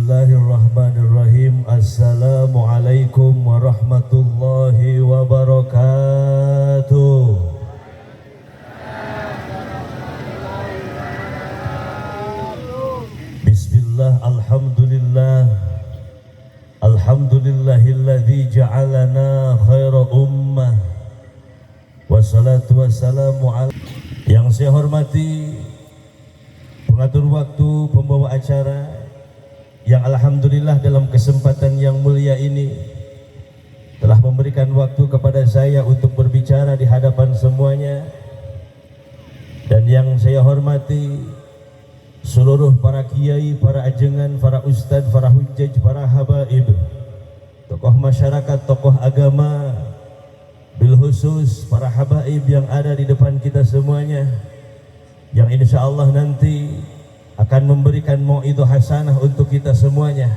Bismillahirrahmanirrahim. Assalamualaikum warahmatullahi wabarakatuh. Bismillah, alhamdulillah. Alhamdulillahilladzi ja'alana khaira ummah. Wassalatu wassalamu ala. Yang saya hormati pengatur waktu, pembawa acara, yang alhamdulillah dalam kesempatan yang mulia ini telah memberikan waktu kepada saya untuk berbicara di hadapan semuanya. Dan yang saya hormati seluruh para kiai, para ajengan, para ustadz, para hujjaj, para habaib, tokoh masyarakat, tokoh agama, bil khusus para habaib yang ada di depan kita semuanya, yang insya Allah nanti akan memberikan mau'idhah hasanah untuk kita semuanya.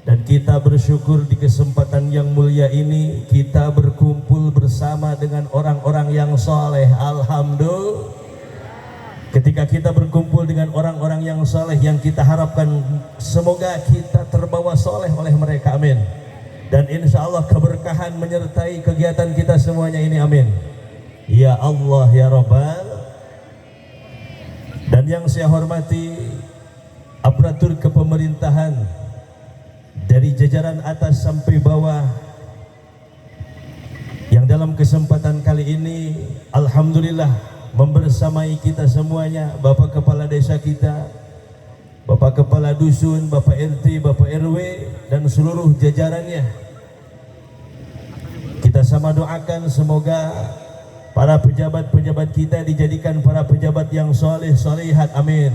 Dan kita bersyukur di kesempatan yang mulia ini kita berkumpul bersama dengan orang-orang yang soleh. Alhamdulillah. Ketika kita berkumpul dengan orang-orang yang soleh, yang kita harapkan semoga kita terbawa soleh oleh mereka, amin. Dan insya Allah keberkahan menyertai kegiatan kita semuanya ini, amin. Ya Allah ya Rabbal. Dan yang saya hormati aparatur kepemerintahan dari jajaran atas sampai bawah, yang dalam kesempatan kali ini alhamdulillah membersamai kita semuanya, Bapak Kepala Desa kita, Bapak Kepala Dusun, Bapak RT, Bapak RW, dan seluruh jajarannya. Kita sama doakan semoga para pejabat-pejabat kita dijadikan para pejabat yang soleh solehat, amin.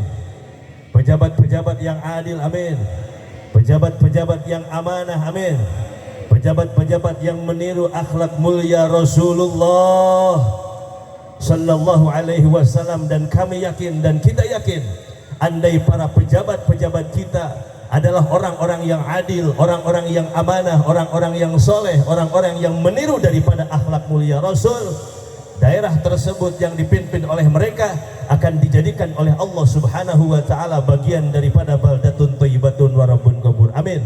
Pejabat-pejabat yang adil, amin. Pejabat-pejabat yang amanah, amin. Pejabat-pejabat yang meniru akhlak mulia Rasulullah sallallahu alaihi wasallam. Dan kami yakin dan kita yakin, andai para pejabat-pejabat kita adalah orang-orang yang adil, orang-orang yang amanah, orang-orang yang soleh, orang-orang yang meniru daripada akhlak mulia Rasul, daerah tersebut yang dipimpin oleh mereka akan dijadikan oleh Allah Subhanahu wa taala bagian daripada baldatun thayyibatun wa rabbun ghafur, amin.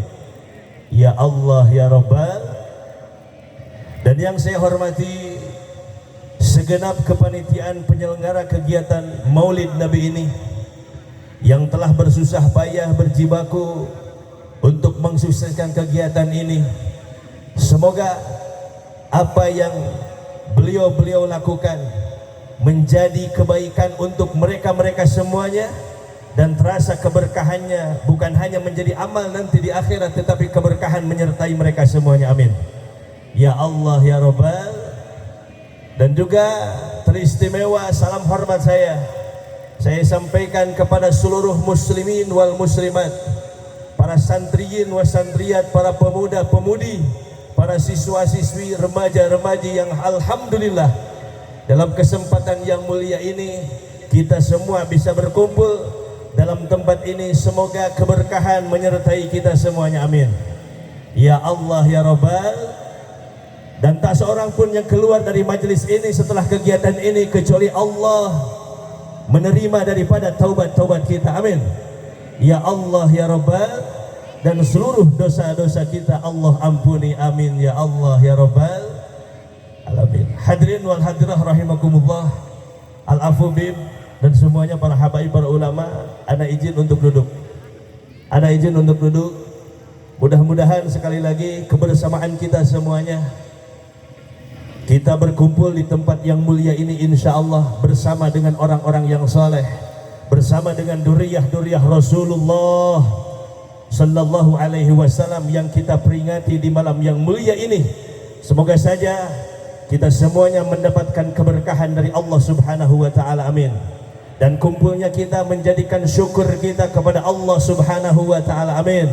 Ya Allah ya Rabbal. Dan yang saya hormati segenap kepanitiaan penyelenggara kegiatan Maulid Nabi ini yang telah bersusah payah berjibaku untuk mensukseskan kegiatan ini. Semoga apa yang beliau lakukan menjadi kebaikan untuk mereka semuanya, dan terasa keberkahannya bukan hanya menjadi amal nanti di akhirat, tetapi keberkahan menyertai mereka semuanya, amin. Ya Allah ya Rabbal. Dan juga teristimewa salam hormat saya sampaikan kepada seluruh muslimin wal muslimat, para santriyin wa santriyat, para pemuda-pemudi, para siswa-siswi, remaja-remaji yang alhamdulillah dalam kesempatan yang mulia ini kita semua bisa berkumpul dalam tempat ini. Semoga keberkahan menyertai kita semuanya, amin. Ya Allah ya Rabbal. Dan tak seorang pun yang keluar dari majelis ini setelah kegiatan ini kecuali Allah menerima daripada taubat-taubat kita, amin. Ya Allah ya Rabbal. Dan seluruh dosa-dosa kita Allah ampuni, amin ya Allah ya Rabbal alamin. Hadirin wal hadirah rahimakumullah, al-afubib, dan semuanya para habaib, para ulama, ana izin untuk duduk. Ana izin untuk duduk. Mudah-mudahan sekali lagi kebersamaan kita semuanya, kita berkumpul di tempat yang mulia ini insya Allah bersama dengan orang-orang yang saleh, bersama dengan duriyah-duriyah Rasulullah sallallahu alaihi wasallam yang kita peringati di malam yang mulia ini. Semoga saja kita semuanya mendapatkan keberkahan dari Allah Subhanahu wa taala, amin. Dan kumpulnya kita menjadikan syukur kita kepada Allah Subhanahu wa taala, amin.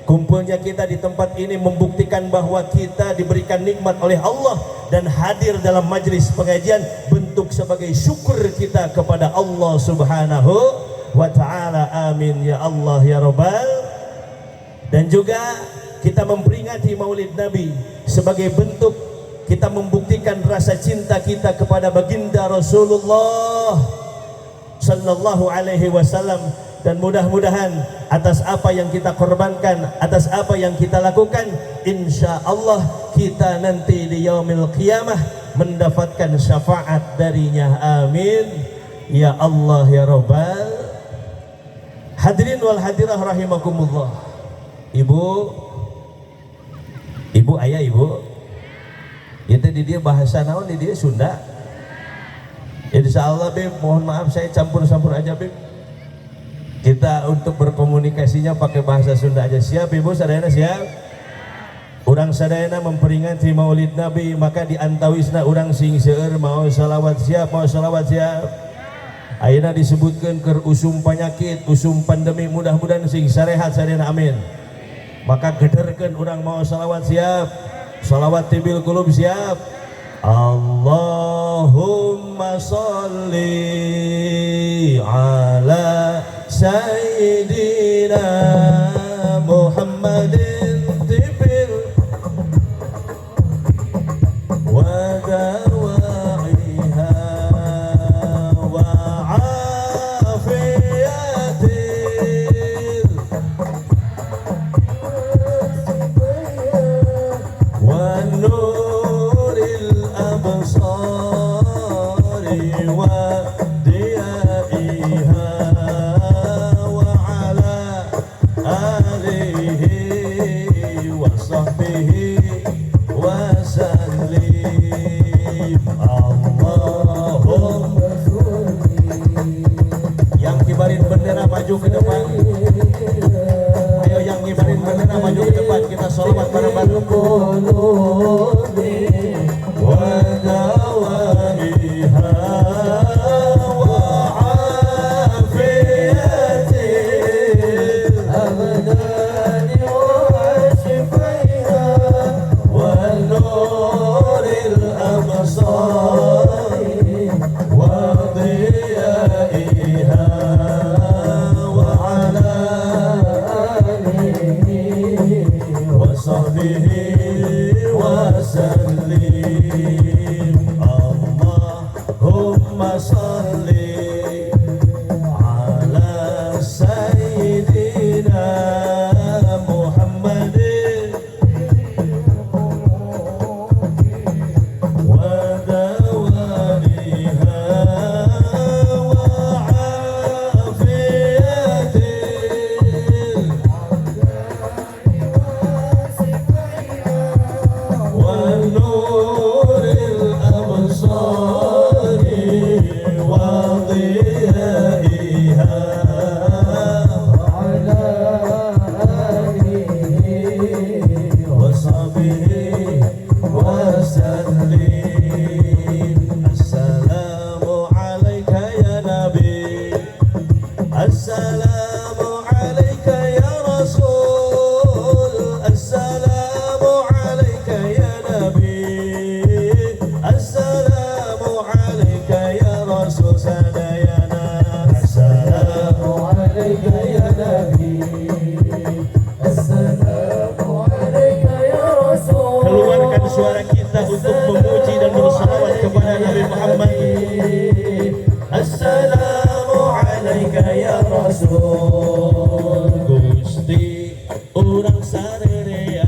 Kumpulnya kita di tempat ini membuktikan bahwa kita diberikan nikmat oleh Allah, dan hadir dalam majelis pengajian bentuk sebagai syukur kita kepada Allah Subhanahu wa taala, amin ya Allah ya Rabbal. Dan juga kita memperingati Maulid Nabi sebagai bentuk kita membuktikan rasa cinta kita kepada baginda Rasulullah sallallahu alaihi wasallam dan mudah-mudahan atas apa yang kita korbankan, atas apa yang kita lakukan, insya Allah kita nanti di yaumil qiyamah mendapatkan syafaat darinya. Amin ya Allah ya Rabbal. Hadirin wal hadirah rahimakumullah. Ibu ayah ibu itu di dia bahasa naon, di dia Sunda. Insya Allah Beb, mohon maaf saya campur-campur aja Beb. Kita untuk berkomunikasinya pakai bahasa Sunda aja. Siap ibu sadayana siap? Urang sadayana memperingati maulid Nabi, maka diantawisna urang sing seueur mau salawat siap, mau salawat siap. Ayeuna disebutkan ke usum penyakit, usum pandemi, mudah-mudahan sing sarehat sadayana amin. Maka gederkeun urang mau salawat siap. Salawat tibil qulub siap. Allahumma sholli ala Sayyidina Muhammadin tibil wa dawa'iha wa afiyatil wa nuril absari wa maju ke depan. Ayo yang ngibarin bendera maju ke depan, kita sholawat bareng-bareng. Wa dawaiha wa afiyatil abdani wa shifaiha wa nuril absari wa diyaiha Allahumma sholli ala Sayyidina Muhammadin wa dawaiha wa afiyatil wa nuril absari wa diyaiha ala alihi wa sahbihi wa sallim. Assalamu alayka ya Nabi, assalamu alayka ya Rasul, assalamu alayka ya Nabi, assalamu alayka ya Rasul sadayana, assalamu alayka ya Nabi, assalamu alayka ya Rasul. Keluarkan suara kita untuk memuji dan bersalawat kepada Nabi Muhammad. Assalamu alayka ya Rasul. Gusti urang sarerea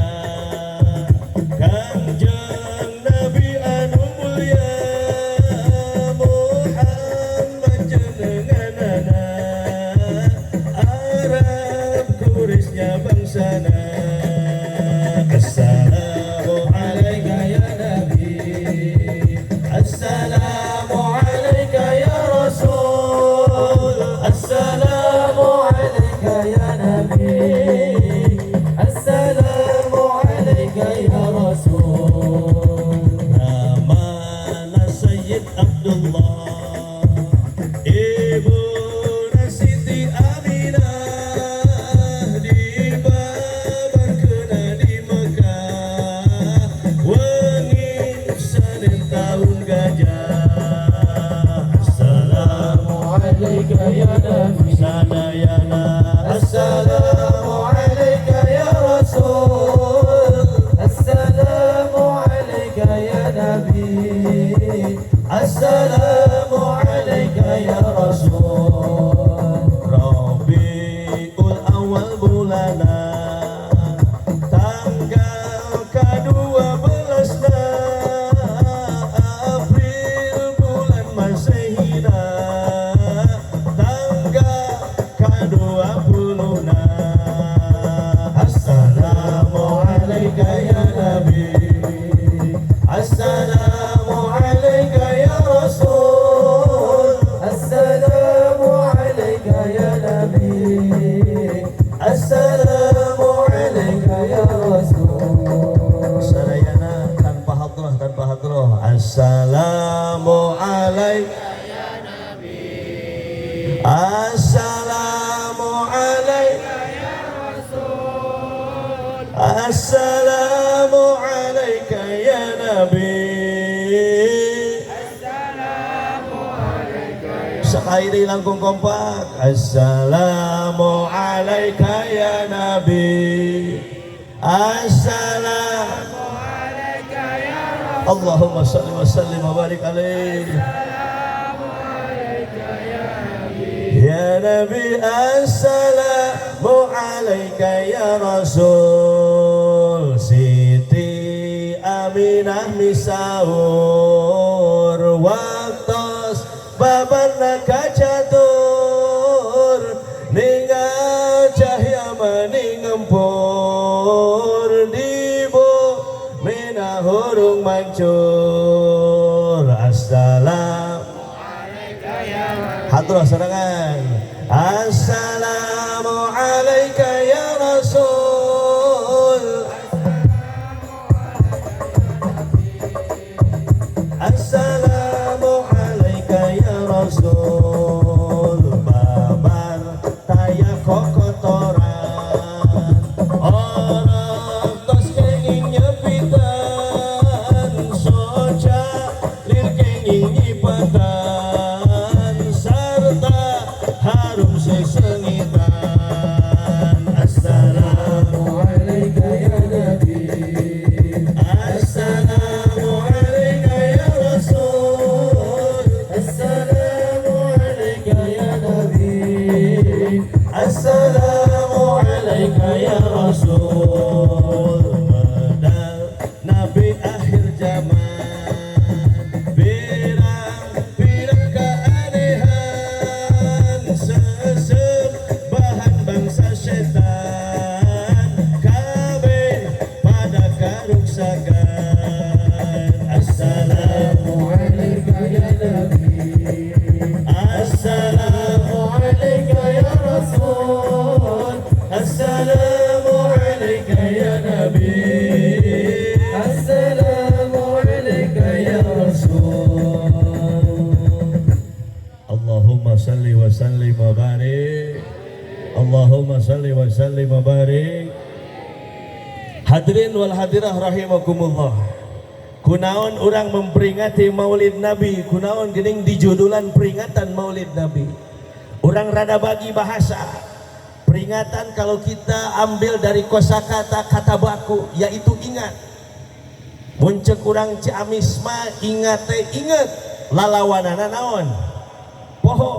Kanjeng Nabi anu mulya Muhammad jenenganana Arab kurisnya bangsana. Assalamu alayka ya Nabi, assalamu alayka ya Rasul, assalamu alayka ya Nabi, assalamu alayka ya Rasul. Namana Sayyid Abdullah, Ibu Siti Aminah, dibabarkeuna di Mekah, wengi saden tahun gajah. Assalamu alayka ya Nabi sadayana, assalamu alayka ya Rasul, assalamu alayka ya Nabi, assalamu alayka ya Rasul. Rabbi Assalamu alayka ya Rasul. Sarayana tanpa hadrah. Assalamu alayka ya Nabi. Assalamu alayka ya Rasul. Assalamu alayka ya Nabi. Sekali langkung kompak. Assalamu alayka ya Nabi. Assalamu alayka ya Rasul. Allahumma salli wa sallim wa barik alaih. Assalamu alayka ya Nabi. Ya Nabi, assalamu alayka ya Rasul. Siti Aminah misaur waktos babarna kacatur ningal cahya maning empur dibu mina hurung mancur. Assalamu alayka ya hatur serangan. Assalamu alayka ya Rasul. Assalamu Rasul. Babar taya kokotoran orang tos kenging nyepitan soca lir kenging nyipatan serta harum sesengitan. Assalamu alayka ya Nabi. Assalamu alayka ya Rasul. Assalamu alayka ya Nabi. Assalamu alayka ya Rasul. Medal Nabi akhir zaman, pirang-pirang keanehan, sesembahan bangsa setan, kabeh pada karuksakan. Assalamu alayka ya Nabi. Assalamu alayka ya Rasul. Assalamu alayka ya Nabi. Assalamu alayka ya Rasul. Allahumma salli wa sallim wa barik. Allahumma salli wa sallim wa barik. Hadirin wal hadirah rahimakumullah. Kunaon orang memperingati maulid Nabi, kunaon gening dijudulan peringatan maulid Nabi. Orang rada bagi bahasa peringatan kalau kita ambil dari kosakata kata baku, yaitu ingat. Muncul kurang Ciamis mah ingat teh ingat lalawanana naon poho.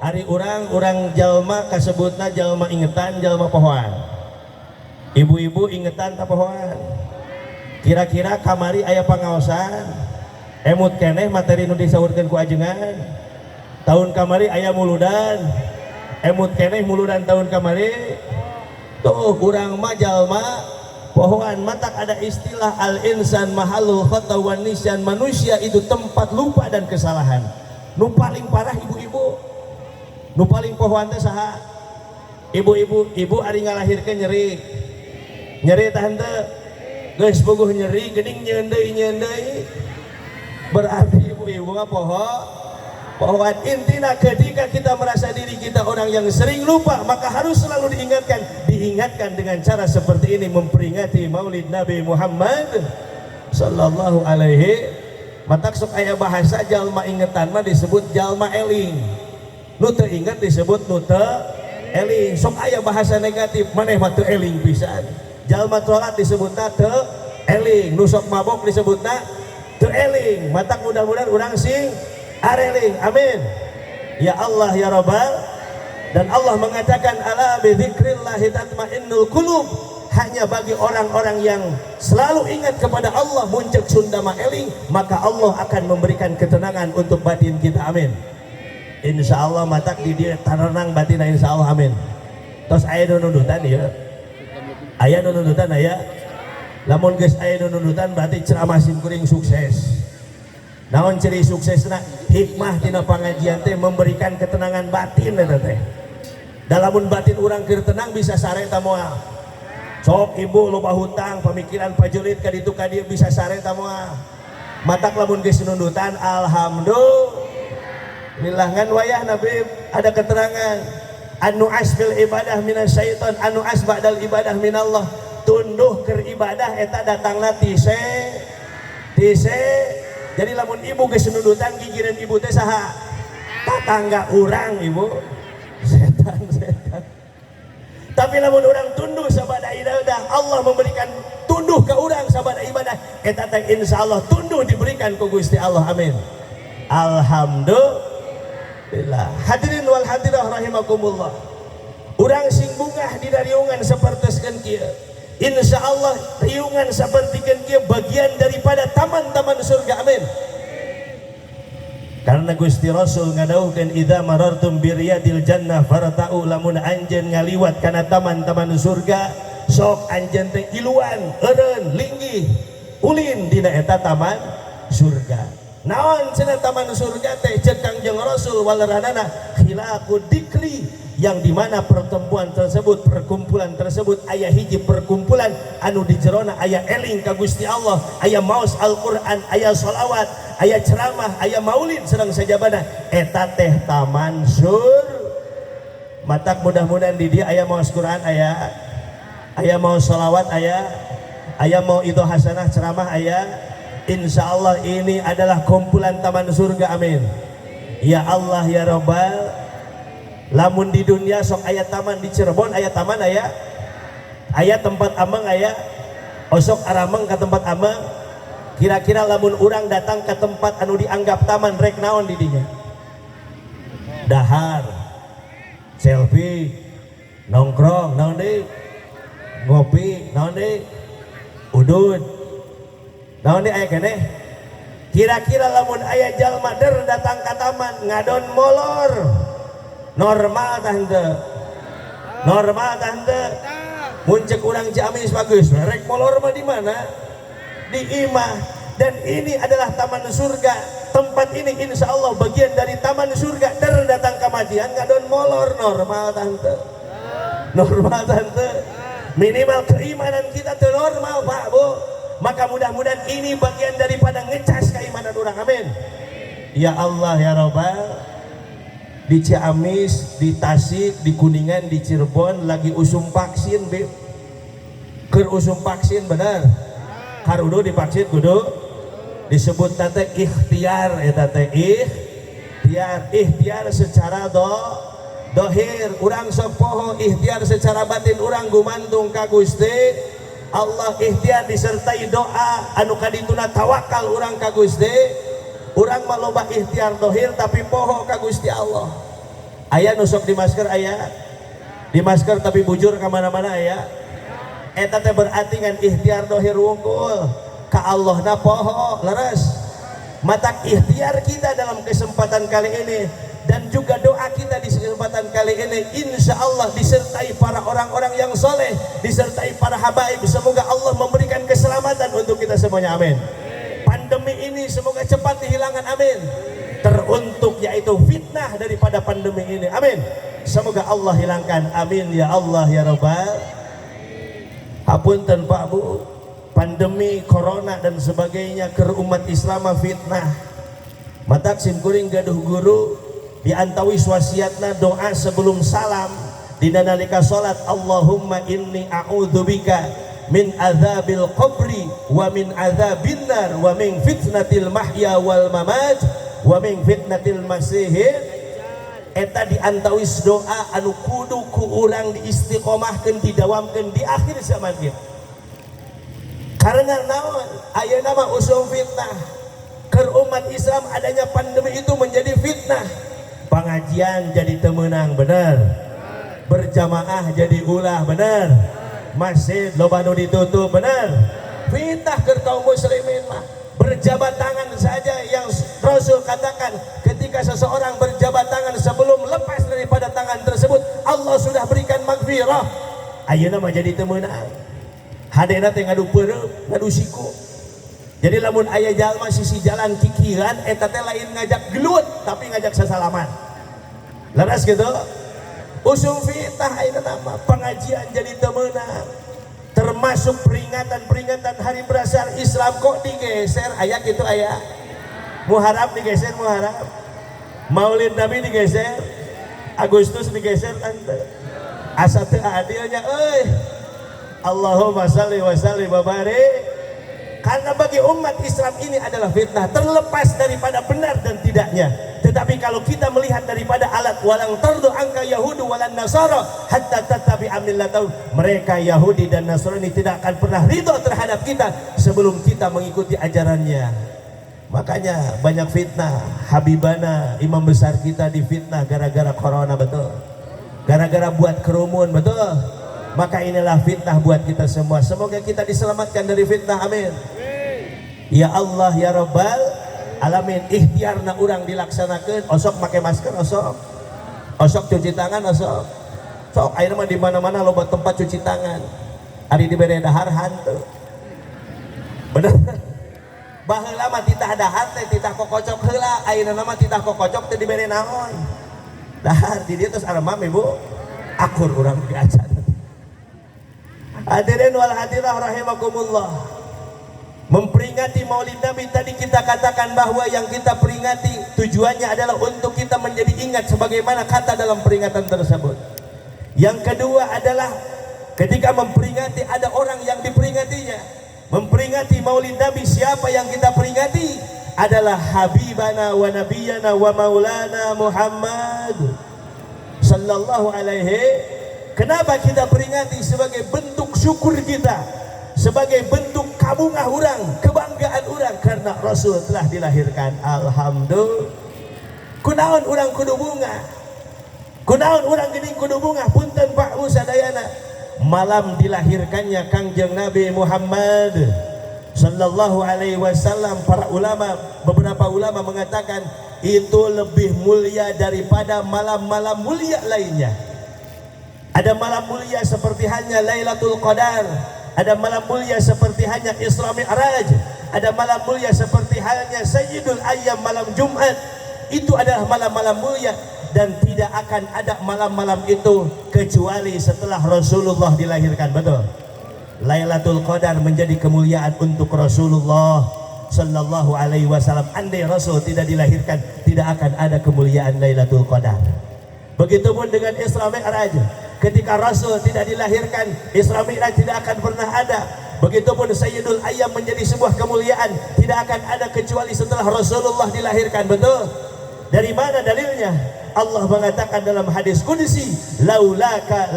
Ari orang jalma kasebutna jalma ingetan jalma pohoan. Ibu-ibu ingetan tak pohoan. Kira-kira kamari aya pangaosan emut keneh materi nu disaurkeun ku ajengan. Tahun kamari aya muludan emut keneh muludan tahun kamari. Tuh kurang mah jalma pohoan matak ada istilah al insan mahalul khata wan nisyan. Manusia itu tempat lupa dan kesalahan. Nu paling parah ibu-ibu, nu paling pohoan teh saha? Ibu ari ngalahirkeun nyeri tahan teh geus bogoh nyeri geuning nyeundeuy berarti ibu-ibu mah pohoan. Intina ketika kita merasa diri kita orang yang sering lupa, maka harus selalu diingatkan dengan cara seperti ini, memperingati maulid Nabi Muhammad sallallahu alaihi. Matak sok aya bahasa jalma ingetan mah disebut jalma eling, nu teu inget disebut nu teu eling. Sok aya bahasa negatif maneh mah teu eling pisan. Jalma tolat disebutna teu eling, nu sok mabok disebutna teu eling. Matak mudah-mudahan urang sing areling. Amin ya Allah ya Rabbal. Dan Allah mengatakan ala bi dzikrillahi tatmainnul qulub. Hanya bagi orang-orang yang selalu ingat kepada Allah muncul sundama eling, maka Allah akan memberikan ketenangan untuk batin kita. Amin. Insya Allah matak di dia tarenang batin, insya Allah. Amin. Terus aya nunutan ya. Aya nunutan aya. Lamun geus aya nunutan berarti ceramasin kuring sukses. Naon ciri suksesna? Hikmah tina pangajian teh memberikan ketenangan batin eta teh. Dalamun batin urang keur tenang bisa sareta moal. Sok ibu loba hutang pemikiran pajulit ka ditu ka dieu bisa sareta moal. Matak lamun geus nundutan alhamdulillah ngan wayah Nabi ada keterangan anu asbil ibadah minas syaiton anu asbadal ibadah minallah. Tunduh keur ibadah eta datangna tise. Jadi lamun ibu geus nundutan gigireun ibu teh saha? Tatangga urang ibu. Setan. Tapi lamun urang tunduh sabada ibadah, Allah memberikan tunduh ke urang sabada ibadah. Eta teh insyaallah tunduh diberikan ku Gusti Allah. Amin. Alhamdulillah. Hadirin wal hadirah rahimakumullah. Urang sing bungah di dariungan sapertoskeun kieu. Insyaallah riungan sapertikeun kieu bagian daripada taman-taman surga. Amin. Karena Gusti Rasul ngadauhkeun idza marartum biriyadil jannah farta'u lamun anjeun ngaliwat kana taman-taman surga sok anjeun teh iluan eureun linggih ulin dina eta taman surga. Naon cenah taman surga teh ceuk Kangjeng Rasul walaranana khilaqud dikri yang dimana pertemuan tersebut perkumpulan tersebut aya hiji perkumpulan anu di jerona aya eling ka Gusti Allah, aya maos Al-Qur'an, aya sholawat, aya ceramah, aya maulid sareng sajabana eta teh taman matak mudah-mudahan di dia aya maos Quran, aya maos sholawat, aya mau itu hasanah ceramah, insyaallah ini adalah kumpulan taman surga. Amin. Ya Allah ya Rabbal. Lamun di dunia sok aya taman di Cirebon, aya taman aya tempat ameng, osok arameng ke tempat ameng. Kira-kira lamun urang datang ke tempat anu dianggap taman rek naon di dinya? Dahar, selfie, nongkrong, naon deui? Ngopi, naon deui? Udud. Naon deui aya keneh? Kira-kira lamun aya jalma der datang ke taman ngadon molor. Normal tante muncul kurang Ciamis bagus rek molor mah di mana? Di imah. Dan ini adalah taman surga. Tempat ini insya Allah bagian dari taman surga. Datang kematian ngadon molor. Normal tante minimal keimanan kita tuh normal Pak Bu. Maka mudah-mudahan ini bagian daripada ngecas keimanan orang. Amin. Ya Allah ya Rabbal. Di Ciamis, di Tasik, di Kuningan, di Cirebon lagi usum vaksin, Bib. Keur usum vaksin bener. Karudu divaksin kudu disebut tante ikhtiar eta teh ikhtiar secara dohir urang sok poho ikhtiar secara batin urang gumantung ka Gusti Allah ikhtiar disertai doa anu kadituna tawakal urang ka Gusti. Urang mah loba ikhtiar dohir tapi poho ka Gusti Allah. Aya nusok di masker di masker tapi bujur kemana-mana aya. Eta teh berarti ngan ikhtiar dohir wungkul ka Allah na poho leres. Matak ikhtiar kita dalam kesempatan kali ini dan juga doa kita di kesempatan kali ini insya Allah disertai para orang-orang yang soleh, disertai para habaib. Semoga Allah memberikan keselamatan untuk kita semuanya. Amin. Pandemi ini semoga cepat dihilangkan. Amin. Teruntuk yaitu fitnah daripada pandemi ini. Amin. Semoga Allah hilangkan. Amin ya Allah ya Rabbal. Hapunten Pak Bu, pandemi corona dan sebagainya ke umat Islam fitnah. Matak simkuring gaduh guru diantawi wasiatna doa sebelum salam dina nalika salat Allahumma inni a'udzubika min azabil qabri wa min azabin nar wa min fitnatil mahya wal mamat wa min fitnatil masihid. Eta diantawis doa anu kudu ku urang diistiqomahkeun didawamkeun di akhir zaman ieu. Karena naon? Ayeuna mah usum fitnah. Keur umat Islam adanya pandemi itu menjadi fitnah. Pengajian jadi temenang bener. Berjamaah jadi ulah bener. Masjid loba nu ditutup bener. Fitnah keur kaum muslimin mah berjabat tangan saja yang Rasul katakan ketika seseorang berjabat tangan sebelum lepas daripada tangan tersebut Allah sudah berikan magfirah. Ayeuna mah jadi temenang. Hadena teh ngadu peureup, ngadu siku. Jadi lamun aya jalma sisi jalan kikiran eta teh lain ngajak gelut tapi ngajak sasalaman. Leres gitu. usung fitnah ayeuna nama pengajian jadi temenang, termasuk peringatan hari besar Islam kok digeser aya kitu aya. Muharram digeser, Muharram. Maulid Nabi digeser, Agustus digeser tante. Asa teu adilnya euy. Allahumma shalli wa sallim wa barik. Karena bagi umat Islam ini adalah fitnah, terlepas daripada benar dan tidaknya. Tetapi kalau kita melihat daripada alat walang tardu angka Yahudu walan Nasara hatta tatabi amillatahum, mereka Yahudi dan Nasrani tidak akan pernah ridho terhadap kita sebelum kita mengikuti ajarannya. Makanya banyak fitnah. Habibana imam besar kita difitnah gara-gara corona, betul. Gara-gara buat kerumun, betul. Maka inilah fitnah buat kita semua. Semoga kita diselamatkan dari fitnah, amin. Ya Allah ya Rabbal alamin. Ikhtiarna urang dilaksanakan. Osok pakai masker, osok cuci tangan, osok. Sok ayeuna mah di mana-mana loba tempat cuci tangan. Ari dibere dahar hantu. Bener. Baheula mah titah dahar teh titah kokocok heula, ayeuna mah titah kokocok teh dibere naon. Dahar di dieu tos aremam Ibu. Akur urang diajar. Hadirin wal hadirah rahimakumullah. Memperingati Maulid Nabi tadi kita katakan bahwa yang kita peringati tujuannya adalah untuk kita menjadi ingat sebagaimana kata dalam peringatan tersebut. Yang kedua adalah ketika memperingati ada orang yang diperingatinya. Memperingati Maulid Nabi, siapa yang kita peringati? Adalah Habibana wa Nabiyana wa Maulana Muhammad sallallahu alaihi. Kenapa kita peringati? Sebagai bentuk syukur kita, sebagai bentuk kabungah orang, kebanggaan orang karena Rasul telah dilahirkan. Alhamdulillah. Kunaon orang kudu bunga, kunaon orang geuning kudu bunga. Punten Pak Musadayana, malam dilahirkannya Kangjeng Nabi Muhammad sallallahu alaihi wasallam, para ulama, beberapa ulama mengatakan itu lebih mulia daripada malam-malam mulia lainnya. Ada malam mulia seperti hanya Lailatul Qadar, ada malam mulia seperti hanya Isra Mi'raj, ada malam mulia seperti hanya Sayyidul Ayyam malam Jumat. Itu adalah malam-malam mulia dan tidak akan ada malam-malam itu kecuali setelah Rasulullah dilahirkan, betul. Lailatul Qadar menjadi kemuliaan untuk Rasulullah sallallahu alaihi wasallam. Andai Rasul tidak dilahirkan, tidak akan ada kemuliaan Lailatul Qadar. Begitupun dengan Isra Mi'raj. Ketika Rasul tidak dilahirkan, Isra Mi'raj tidak akan pernah ada. Begitupun Sayyidul Ayyam menjadi sebuah kemuliaan, tidak akan ada kecuali setelah Rasulullah dilahirkan, betul. Dari mana dalilnya? Allah mengatakan dalam hadis qudsi, laulaka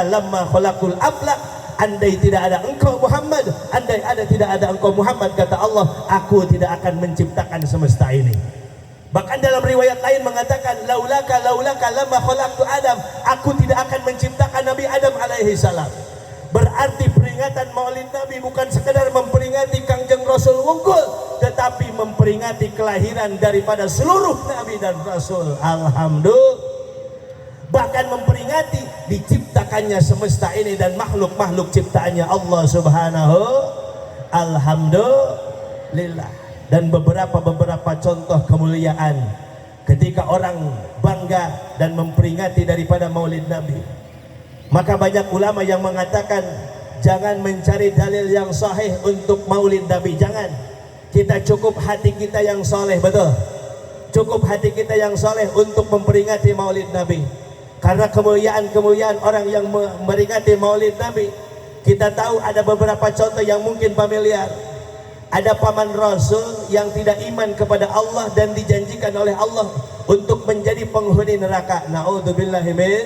lamma khalaqul aflaq. Andai tidak ada engkau Muhammad, andai tidak ada engkau Muhammad, kata Allah, aku tidak akan menciptakan semesta ini. Bahkan dalam riwayat lain mengatakan laulaka lamma khalaqtu Adam, aku tidak akan menciptakan Nabi Adam alaihi salam. Berarti peringatan Maulid Nabi bukan sekedar memperingati Kangjeng Rasul wungkul, tetapi memperingati kelahiran daripada seluruh Nabi dan Rasul. Alhamdulillah. Bahkan memperingati diciptakannya semesta ini dan makhluk-makhluk ciptaannya Allah subhanahu. Alhamdulillah. Dan beberapa contoh kemuliaan ketika orang bangga dan memperingati daripada Maulid Nabi. Maka banyak ulama yang mengatakan jangan mencari dalil yang sahih untuk Maulid Nabi, jangan. Kita cukup hati kita yang soleh, betul. Cukup hati kita yang soleh untuk memperingati Maulid Nabi. Karena kemuliaan orang yang memperingati Maulid Nabi, kita tahu ada beberapa contoh yang mungkin familiar. Ada paman Rasul yang tidak iman kepada Allah dan dijanjikan oleh Allah untuk menjadi penghuni neraka. Na'udzubillahi min,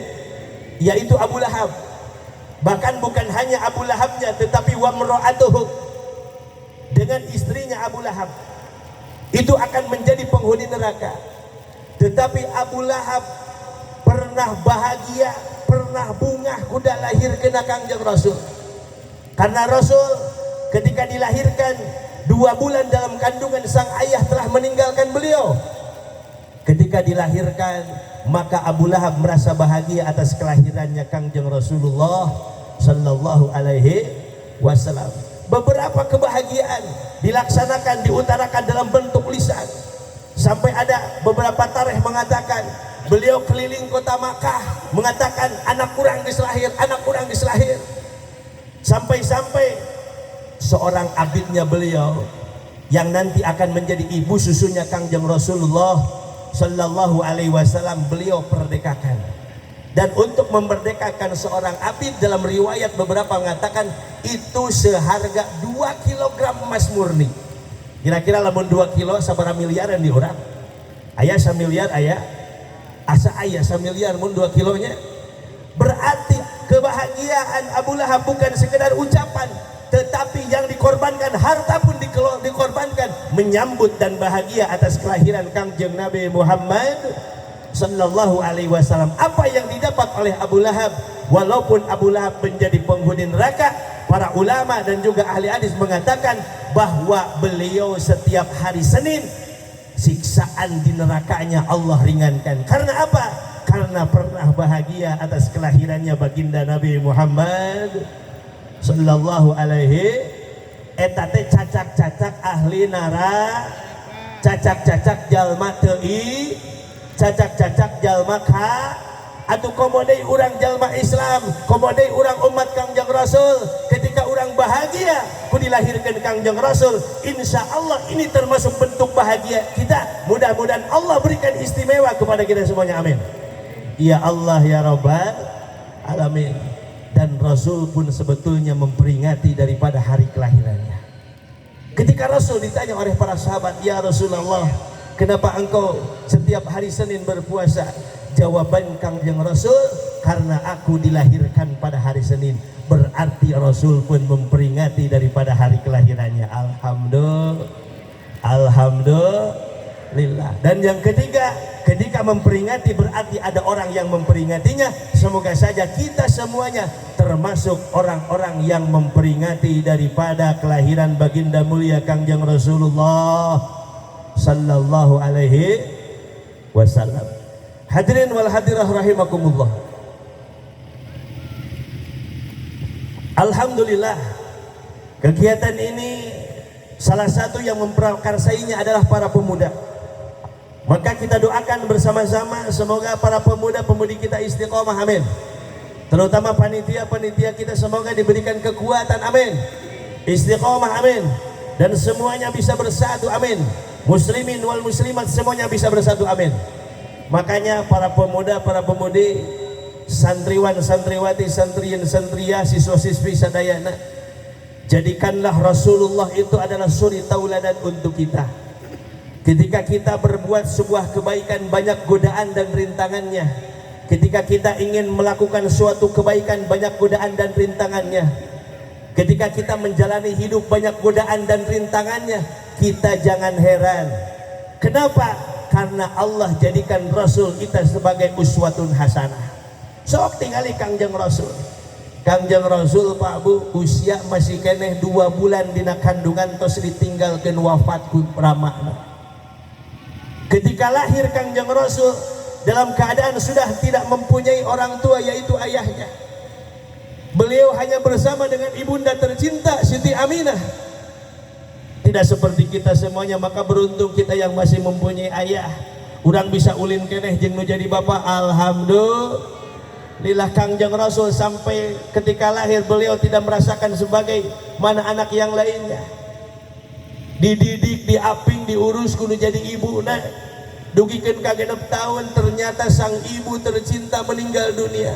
yaitu Abu Lahab. Bahkan bukan hanya Abu Lahabnya, tetapi wa mra'atuhu, dengan istrinya Abu Lahab itu akan menjadi penghuni neraka. Tetapi Abu Lahab pernah bahagia, pernah bungah kuda lahir kena Kangjeng Rasul. Karena Rasul ketika dilahirkan 2 bulan dalam kandungan sang ayah telah meninggalkan beliau. Ketika dilahirkan, maka Abu Lahab merasa bahagia atas kelahirannya Kangjeng Rasulullah sallallahu alaihi wasallam. Beberapa kebahagiaan dilaksanakan, diutarakan dalam bentuk lisan. Sampai ada beberapa tarikh mengatakan beliau keliling kota Makkah mengatakan anak kurang diselahir, anak kurang diselahir. Sampai-sampai seorang abidnya beliau yang nanti akan menjadi ibu susunya Kangjeng Rasulullah Sallallahu Alaihi Wasallam beliau perdekakan. Dan untuk memerdekakan seorang abid dalam riwayat beberapa mengatakan itu seharga 2 kilogram emas murni. Kira-kira lamun 2 kilo sabaraha miliaran di orang. Aya 1 miliar aya. Asa aya 1 miliar mun 2 kilonya. Berarti kebahagiaan Abu Lahab bukan sekedar ucapan, tetapi yang dikorbankan harta pun dikorbankan menyambut dan bahagia atas kelahiran Kangjeng Nabi Muhammad Sallallahu Alaihi Wasallam. Apa yang didapat oleh Abu Lahab? Walaupun Abu Lahab menjadi penghuni neraka, para ulama dan juga ahli hadis mengatakan bahwa beliau setiap hari Senin siksaan di nerakanya Allah ringankan. Karena apa? Karena pernah bahagia atas kelahirannya baginda Nabi Muhammad Sallallahu Alaihi eta teh cacak-cacak ahli nara, cacak-cacak jalma teu, cacak-cacak jalma ka atuh komodai urang jalma Islam, komodai urang umat Kangjeng Rasul. Ketika urang bahagia ku dilahirkan Kangjeng Rasul, insya Allah ini termasuk bentuk bahagia kita. Mudah-mudahan Allah berikan istimewa kepada kita semuanya, amin. Ya Allah ya Rabbal Alamin. Dan Rasul pun sebetulnya memperingati daripada hari kelahirannya. Ketika Rasul ditanya oleh para sahabat, ya Rasulullah, kenapa engkau setiap hari Senin berpuasa? Jawaban Kangjeng Rasul, karena aku dilahirkan pada hari Senin. Berarti Rasul pun memperingati daripada hari kelahirannya. Alhamdulillah. Dan yang ketiga, ketika memperingati berarti ada orang yang memperingatinya. Semoga saja kita semuanya termasuk orang-orang yang memperingati daripada kelahiran baginda mulia Kangjeng Rasulullah Sallallahu Alaihi Wasallam. Hadirin wal hadirah rahimakumullah. Alhamdulillah, kegiatan ini salah satu yang memprakarsainya adalah para pemuda. Maka kita doakan bersama-sama semoga para pemuda-pemudi kita istiqomah, amin. Terutama panitia-panitia kita semoga diberikan kekuatan, amin. Istiqomah, amin. Dan semuanya bisa bersatu, amin. Muslimin wal muslimat semuanya bisa bersatu, amin. Makanya para pemuda, para pemudi, santriwan, santriwati, santriin, santria, siswa-siswi sadayana, jadikanlah Rasulullah itu adalah suri tauladan untuk kita. Ketika kita berbuat sebuah kebaikan banyak godaan dan rintangannya. Ketika kita ingin melakukan suatu kebaikan banyak godaan dan rintangannya. Ketika kita menjalani hidup banyak godaan dan rintangannya, kita jangan heran. Kenapa? Karena Allah jadikan Rasul kita sebagai uswatun hasanah. Sok tinggali Kangjeng Rasul. Kangjeng Rasul Pak Bu usia masih keneh 2 bulan dina kandungan tos ditinggalkeun wafat ku ramana. Ketika lahir Kangjeng Rasul dalam keadaan sudah tidak mempunyai orang tua yaitu ayahnya. Beliau hanya bersama dengan ibunda tercinta Siti Aminah. Tidak seperti kita semuanya, maka beruntung kita yang masih mempunyai ayah. Urang bisa ulin keneh jeung nu jadi bapak. Alhamdulillah, Kangjeng Rasul sampai ketika lahir beliau tidak merasakan sebagai mana anak yang lainnya. Dididik, diaping, diurus kudu jadi ibu. Nah, dugikeun ka 6 tahun ternyata sang ibu tercinta meninggal dunia.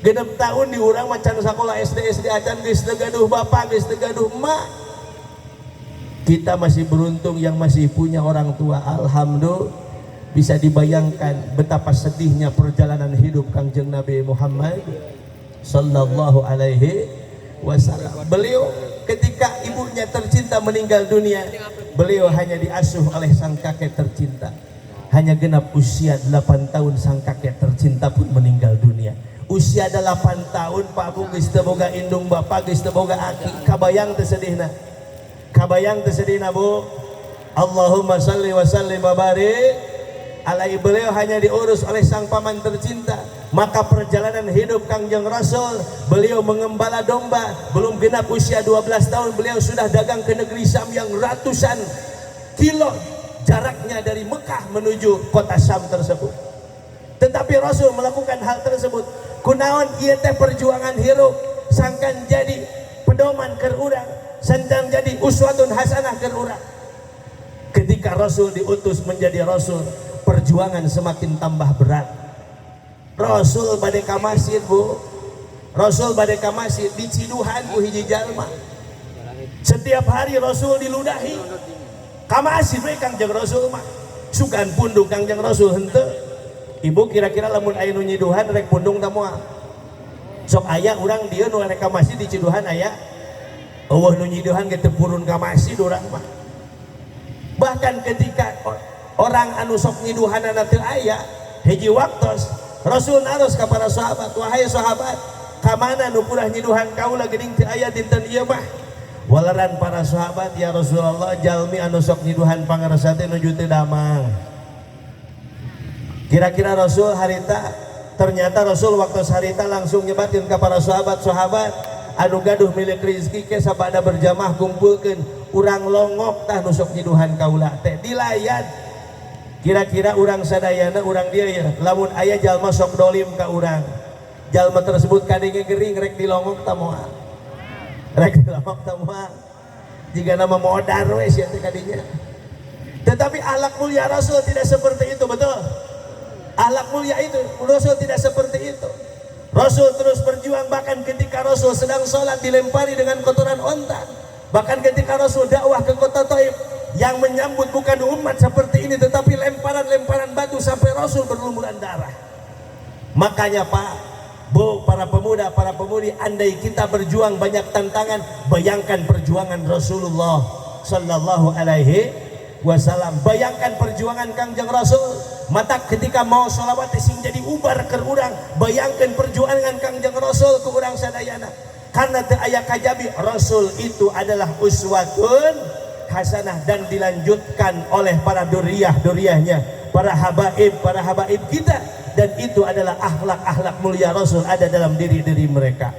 6 tahun di urang macan sakola SD acan geus teu gaduh bapak, geus teu gaduh emak. Kita masih beruntung yang masih punya orang tua. Alhamdulillah, bisa dibayangkan betapa sedihnya perjalanan hidup Kangjeng Nabi Muhammad Sallallahu Alaihi Wasallam. Beliau ketika ibunya tercinta meninggal dunia, beliau hanya diasuh oleh sang kakek tercinta. Hanya genap usia 8 tahun sang kakek tercinta pun meninggal dunia. Usia 8 tahun Pak Bu geus teu boga indung bapak, geus teu boga aki. Kabayang teu sedihna. Kabayang tersedina Bu. Allahumma salli wa sallim wa barik alaihi. Beliau hanya diurus oleh sang paman tercinta. Maka perjalanan hidup Kangjeng Rasul, beliau mengembala domba. Belum genap usia 12 tahun beliau sudah dagang ke negeri Syam yang ratusan kilo jaraknya dari Mekah menuju kota Syam tersebut. Tetapi Rasul melakukan hal tersebut kunaon ieu teh perjuangan hirup sangkan jadi pedoman keur urang, sangkan jadi uswatun hasanah keur urang. Ketika Rasul diutus menjadi Rasul, perjuangan semakin tambah berat. Rasul bade ka masjid, Bu. Rasul bade ka masjid diciduhan ku hiji jalma. Setiap hari Rasul diludahi. Ka masjid we Kangjeng Rasul mah. Sugan pundung Kangjeng Rasul henteu. Ibu kira-kira lamun aya nu nyiduhan rek pundung tah moal. Sok aya urang dieu nu rek ka masjid diciduhan aya. Eueuh nu nyiduhan ge teu purun ka masjid urang mah. Bahkan ketika orang anu sok nyiduhanana teu aya, hiji waktos Rasul naros ka para sahabat, wahai sahabat, ka mana nu purah nyiduhan kaula geuning teu aya dinten ieu mah? Walaran para sahabat, ya Rasulullah, jalmi anu sok nyiduhan pangarsa teh nuju teu damang. Kira-kira Rasul harita, ternyata Rasul waktu harita langsung nyebatin ke para sahabat-sahabat anu gaduh milik rezeki ke sabada berjamaah kumpulkeun urang longok tah nu sok nyiduhan kaula teh dilayan. Kira-kira urang sadayana urang dia ya lamun aya jalma sok dolim ka urang, jalma tersebut kadenge gering rek dilongok tah moal, rek dilongok tah moal, jika nama modar we sia teh kadinya. Tetapi akhlak mulia Rasul tidak seperti itu, betul? Akhlak mulia itu Rasul tidak seperti itu. Rasul terus berjuang, bahkan ketika Rasul sedang sholat dilempari dengan kotoran onta. Bahkan ketika Rasul dakwah ke kota Taif, yang menyambut bukan umat seperti ini, tetapi lemparan-lemparan batu sampai Rasul berlumuran darah. Makanya Pak, Bu, para pemuda, para pemudi, andai kita berjuang banyak tantangan, bayangkan perjuangan Rasulullah Sallallahu Alaihi Wasallam. Bayangkan perjuangan Kangjeng Rasul. Mata ketika mau sholawat sing jadi ubar ke urang, bayangkan perjuangan Kangjeng Rasul ke urang sadayana. Karena teu aya kajabi, Rasul itu adalah uswatun hasanah dan dilanjutkan oleh para duriyah-duriyahnya, para habaib kita, dan itu adalah akhlak-akhlak mulia Rasul ada dalam diri-diri mereka.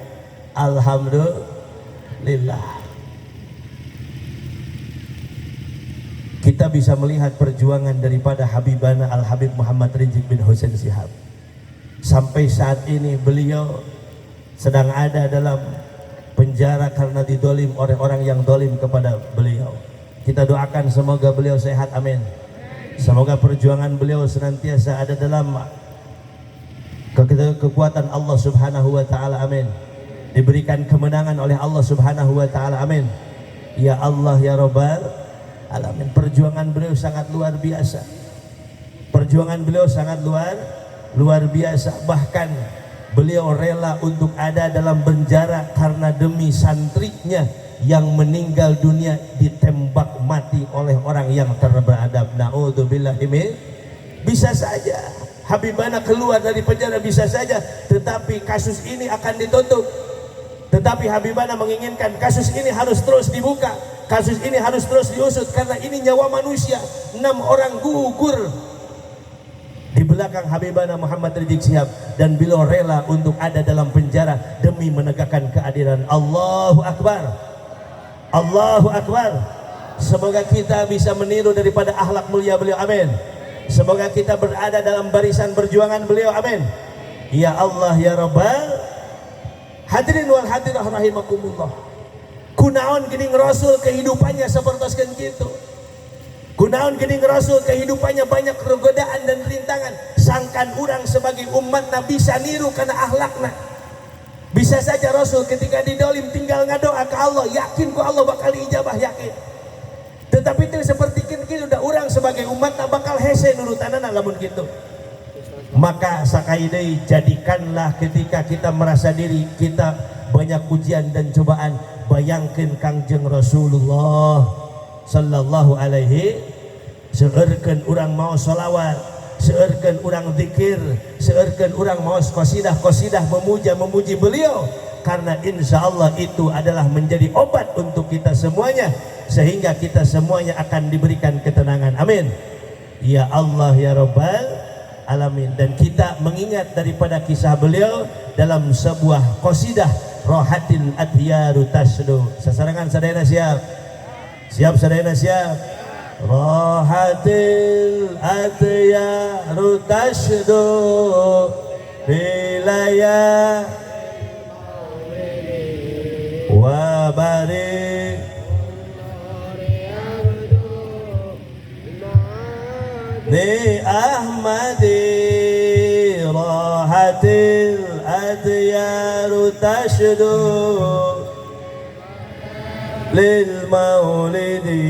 Alhamdulillah. Kita bisa melihat perjuangan daripada Habibana Al-Habib Muhammad Rizik bin Hussein Shihab. Sampai saat ini beliau sedang ada dalam penjara karena didolim oleh orang yang dolim kepada beliau. Kita doakan semoga beliau sehat, amin. Semoga perjuangan beliau senantiasa ada dalam kekuatan Allah Subhanahu wa Ta'ala, amin. Diberikan kemenangan oleh Allah Subhanahu wa Ta'ala, amin. Ya Allah ya Rabbal Alamin. Perjuangan beliau sangat luar biasa. Perjuangan beliau sangat luar biasa. Bahkan beliau rela untuk ada dalam penjara karena demi santrinya yang meninggal dunia ditembak mati oleh orang yang terberadab. Naudzubillahi min. Bisa saja Habibana keluar dari penjara, bisa saja, tetapi kasus ini akan ditutup. Tetapi Habibana menginginkan kasus ini harus terus dibuka, kasus ini harus terus diusut, karena ini nyawa manusia. 6 orang gugur di belakang Habibana Muhammad Rizik Shihab, dan beliau rela untuk ada dalam penjara demi menegakkan keadilan. Allahu Akbar, Allahu Akbar. Semoga kita bisa meniru daripada akhlak mulia beliau, amin. Semoga kita berada dalam barisan perjuangan beliau, amin. Ya Allah ya Rabbal. Hadirin wal hadirah rahimakumullah. Kunaon geuning Rasul kehidupannya sapertoskeun kitu. Kunaon geuning Rasul kehidupannya banyak godaan dan rintangan. Sangkan urang sebagai umat Nabi bisa niru karena akhlakna. Bisa saja Rasul ketika didolim tinggal ngadoa ke Allah, yakin ku Allah bakal ijabah, yakin. Tetapi itu seperti kitu udah urang sebagai umat bakal hese nurutanana lamun kitu. Maka sakaidei jadikanlah ketika kita merasa diri kita banyak ujian dan cobaan, bayangkan Kangjeng Rasulullah Sallallahu Alaihi, seurkeun urang mau sholawat, seurkeun urang zikir, seurkeun urang mau qasidah memuji beliau, karena insya Allah itu adalah menjadi obat untuk kita semuanya, sehingga kita semuanya akan diberikan ketenangan, amin. Ya Allah ya Rabbal Alamin. Dan kita mengingat daripada kisah beliau dalam sebuah qasidah, Rohatil Adhiyaru Tasdu. Sasarangan sadayana siap? Siap sadayana siap? Rahatil atyaru tashdu Bilaya Wa barik Ni Ahmadi Rahatil atyaru tashdu Lil maulidi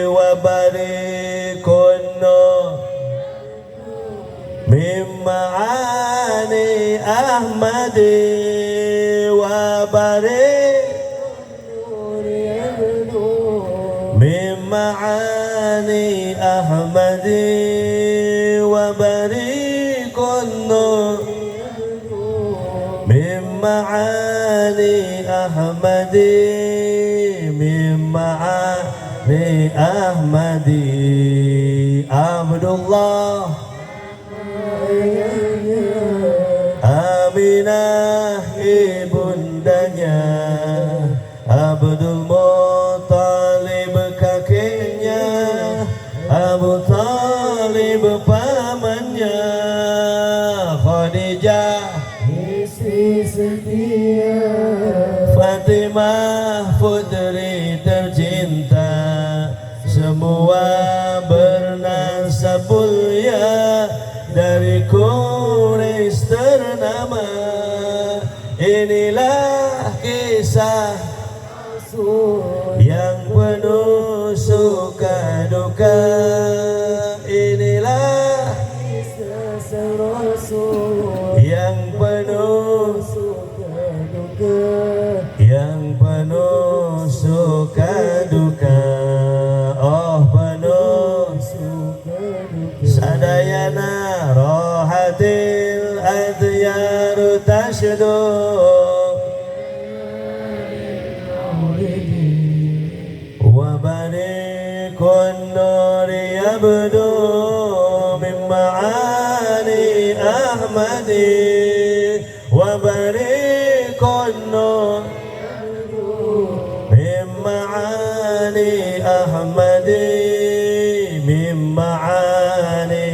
Wa barikunno Mimmaani Ahmadi Wa Mimmaani Ahmadi Wa barikunno Mimmaani Ahmadi Mimmaani Ahmadi Abdullah Aminah ibundanya Abdul Muttalib kakeknya Abu Talib pamannya Khadijah istri setia Fatimah putri tercinta Semua bernasab mulia Dari Quraisy ternama Inilah kisah yang penuh suka duka Inilah kisah Rasul yang penuh suka duka Yang penuh suka duka Oh penuh suka duka Sadayana rohatil adyaru tashdu Wa barikun nuri yabdu Min ma'ani Ahmadi Wa barikun nuri Min ma'ani Ahmadi Min ma'ani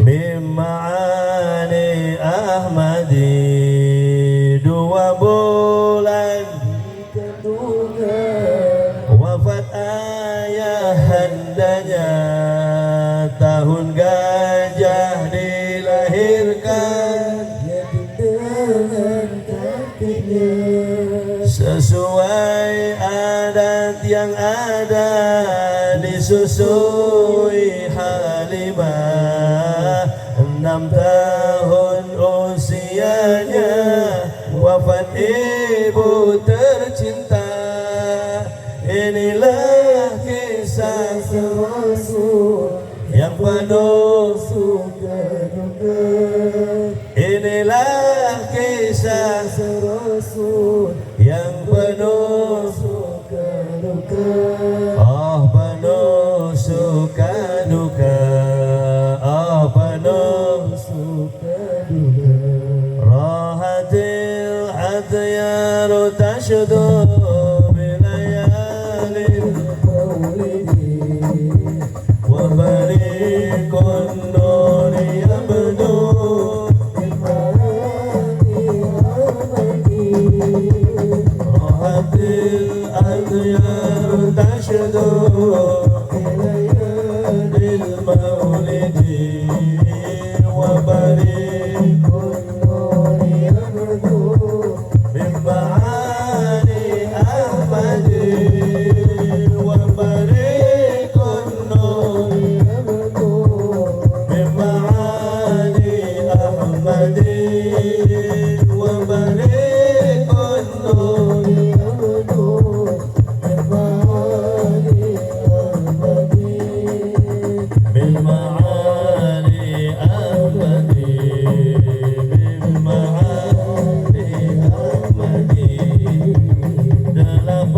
Mimmaani Ahmadi 2 bulan wafat ayahandanya tahun gajah dilahirkan sesuai adat yang ada disusui Halimah 6 tahun usianya wafat ibu tercinta inilah kisah Rasul yang penuh suka duka inilah kisah Rasul yang penuh suka duka oh penuh suka duka oh penuh suka duka rahatil adyaru tashdu bilayalil maulidi wa barikun nuri yabdu rahatil adyaru tashdu bilayalil maulidi wa barikun nuri yabdu Mimmaani Ahmadi wa barikun nuri yabdu Mimmaani Ahmadi wa barikun nuri yabdu Mimmaani Ahmadi Mimmaani Ahmadi Mimmaani Ahmadi 8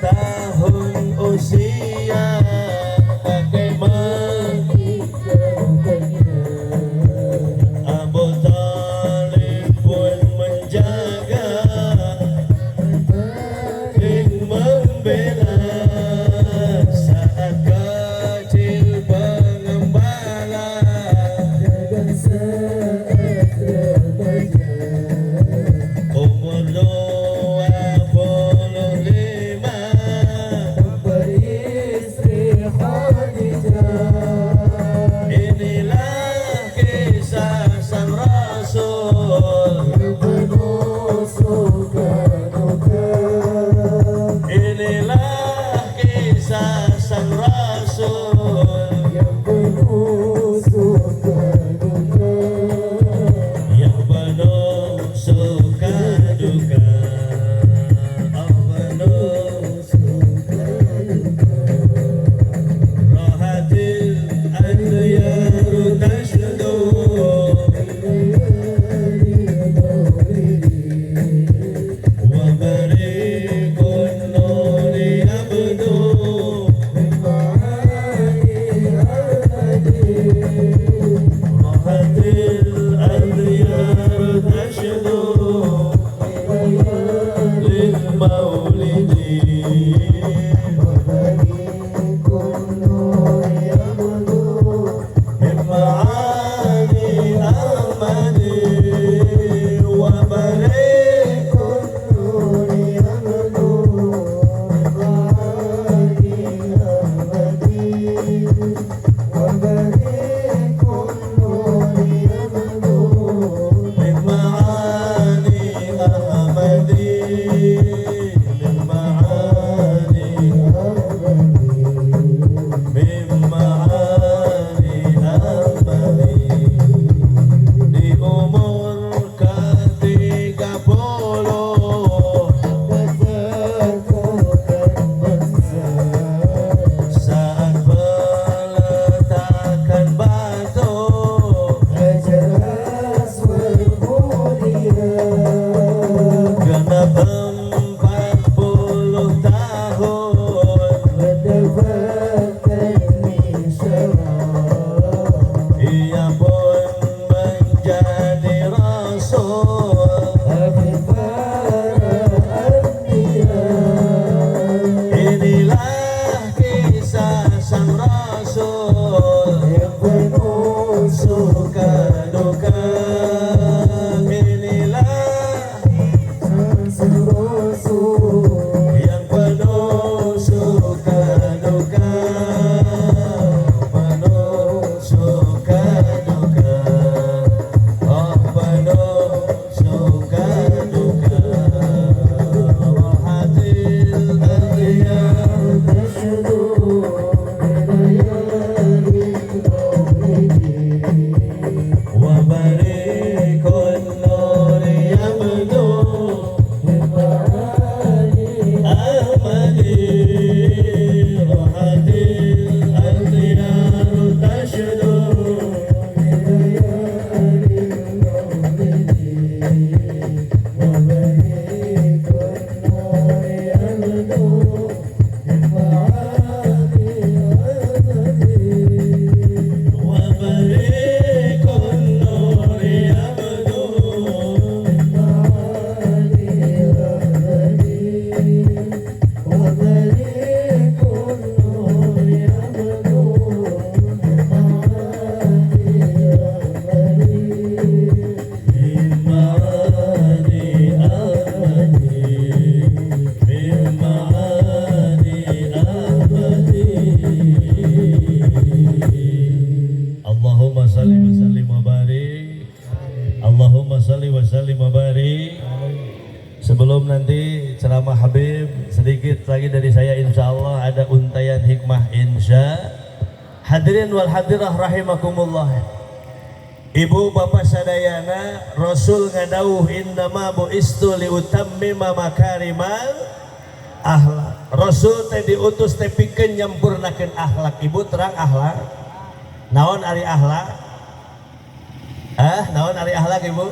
tahun usia kakek menikahkannya Abu Talib shalli wa sallim wa barik. Sebelum nanti ceramah Habib, sedikit lagi dari saya, insya Allah ada untayan hikmah insya. Hadirin wal hadirah rahimakumullah. Ibu bapak sadayana, Rasul ngadauh indama bu'istu liutammima makarimal akhlak. Rasul teh diutus teh pikeun nyampurnakeun akhlak. Ibu terang akhlak. Naon ari akhlak? Naon ari akhlak ibu?